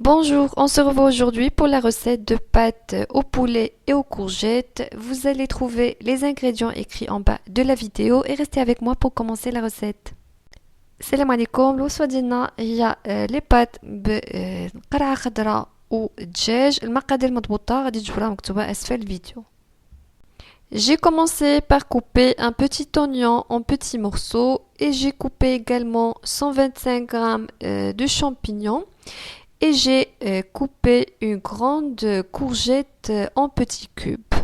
Bonjour, on se revoit aujourd'hui pour la recette de pâtes au poulet et aux courgettes. Vous allez trouver les ingrédients écrits en bas de la vidéo et restez avec moi pour commencer la recette. Salam alaikum, الوصفة ديالنا هي لي بات بقرعة خضراء ودجاج. المقادير مضبوطة غادي تجبرها مكتوبة أسفل الفيديو. J'ai commencé par couper un petit oignon en petits morceaux et j'ai coupé également 125 g de champignons. Et j'ai coupé une grande courgette en petits cubes.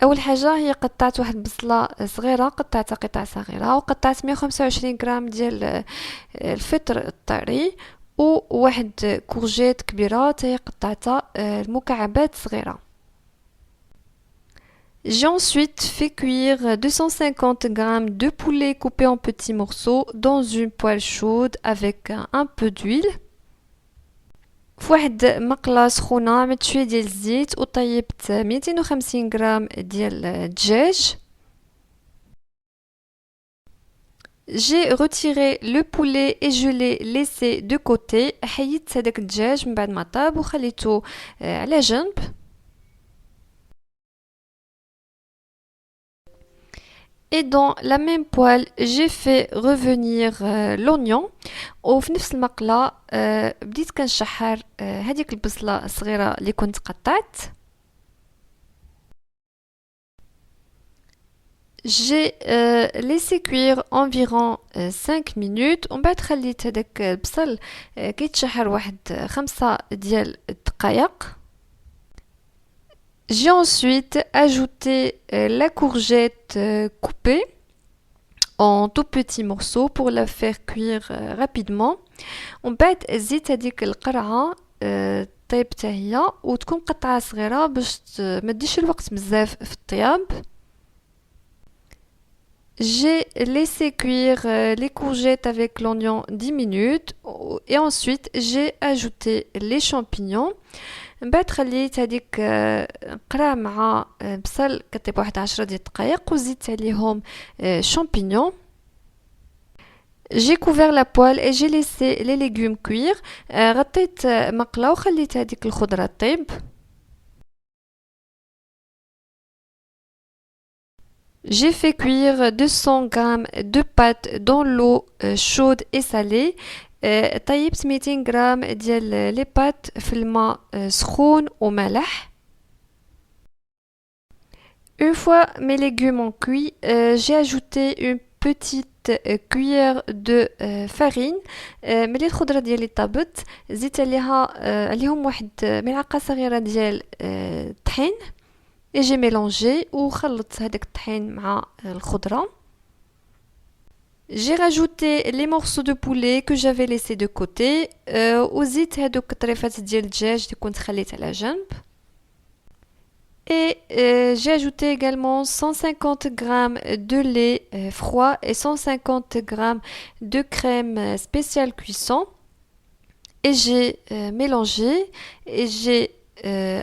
اول حاجه هي قطعت واحد البصله صغيره، قطعتها قطع صغيره، وقطعت 125 غرام ديال الفطر الطري، وواحد كورجيت كبيره هي قطعتها المكعبات صغيره. J'ai ensuite fait cuire 250 g de poulet coupé en petits morceaux dans une poêle chaude avec un peu d'huile. فواحد مقلة سخونة عملت شوية ديال الزيت وطيبت 250 غرام ديال الدجاج. J'ai retiré le poulet et je l'ai laissé de côté. حيدت هداك الدجاج من بعد ما طاب وخليته على جنب. Et dans la même poêle, j'ai fait revenir l'oignon. وفي نفس المقلة بديت كنشحر هذيك البصلة الصغيرة اللي كنت قطعت. J'ai laissé cuire environ 5 minutes ومن بعد خليت هذاك البصل كيتشحر واحد 5 ديال الدقائق. J'ai ensuite ajouté la courgette coupée en tout petits morceaux pour la faire cuire rapidement. ومن بعد زيت هذيك القرعة طيب حتى هي وتكون قطعة صغيرة باش ما تديش الوقت بزاف في الطياب. J'ai laissé cuire les courgettes avec l'oignon 10 minutes et ensuite j'ai ajouté les champignons. من بعد خليت هذيك قرع مع بصل كطيب واحد 10 ديال الدقائق وزدت عليهم champignons. J'ai couvert la poêle et j'ai laissé les légumes cuire. غطيت مقلة وخليت هذيك الخضرة طيب. J'ai fait cuire 200 g de pâtes dans l'eau chaude et salée. طيبت 200 غرام ديال لي بات في الماء سخون وملح. Une fois mes légumes ont cuit, j'ai ajouté une petite cuillère de farine. ملي الخضرة ديالي طابت زدت عليهم واحد ملعقة صغيرة ديال الطحين. Et j'ai mélangé وخلطت هذاك الطحين مع الخضرة. J'ai rajouté les morceaux de poulet que j'avais laissés de côté وزيت هذوك الطريفات ديال الدجاج اللي كنت خليت على جنب. Et j'ai ajouté également 150 g de lait froid et 150 g de crème spéciale cuisson. Et j'ai mélangé et j'ai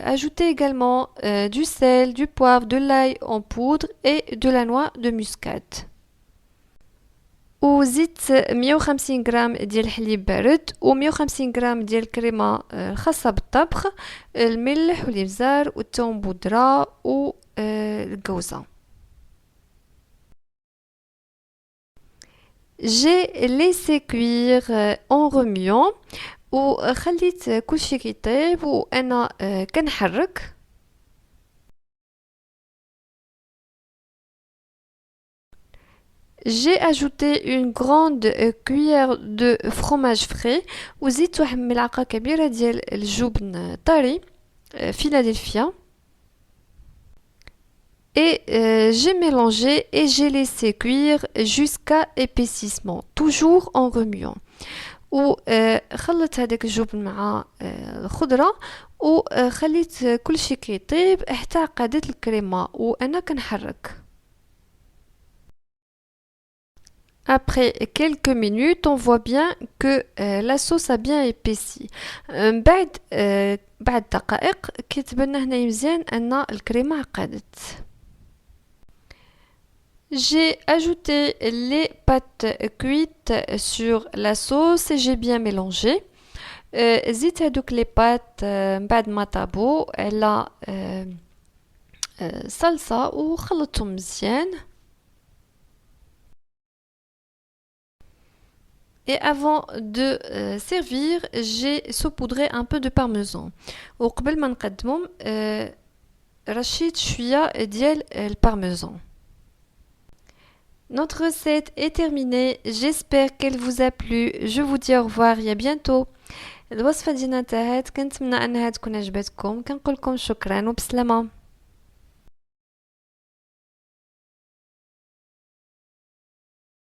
ajouté également du sel, du poivre, de l'ail en poudre et de la noix de muscade. وزدت 150 غرام ديال الحليب بارد و150 غرام ديال الكريمه الخاصه بالطبخ، الملح والابزار والثوم بودره والكوزه. J'ai laissé cuire en remuant وخليت كلشي كيطيب وانا كنحرك. J'ai ajouté une grande cuillère de fromage frais وزيت واحد ملعقة كبيرة ديال الجبن طري فيلادلفيا. Et j'ai mélangé et j'ai laissé cuire jusqu'à épaississement, toujours en remuant. وخلط هذاك الجبن مع الخضرة وخليت كلشي كيطيب حتى عقدت الكريمة وانا كنحرك. Après quelques minutes, on voit bien que la sauce a bien épaissi. بعد دقائق كيتبان هنا مزيان ان الكريمه عقدت. J'ai ajouté les pâtes cuites sur la sauce et j'ai bien mélangé. زيت هادوك لي بات بعد ما طابو على صلصة وخلطهم مزيان. Et avant de servir, j'ai saupoudré un peu de parmesan. وقبل ما نقدمهم رشيت شوية ديال البارميزان. Notre recette est terminée. J'espère qu'elle vous a plu. Je vous dis au revoir et à bientôt. الوصفة ديالنا انتهت. كنتمنى انها تكون عجبتكم. كنقول لكم شكرا وبسلامة.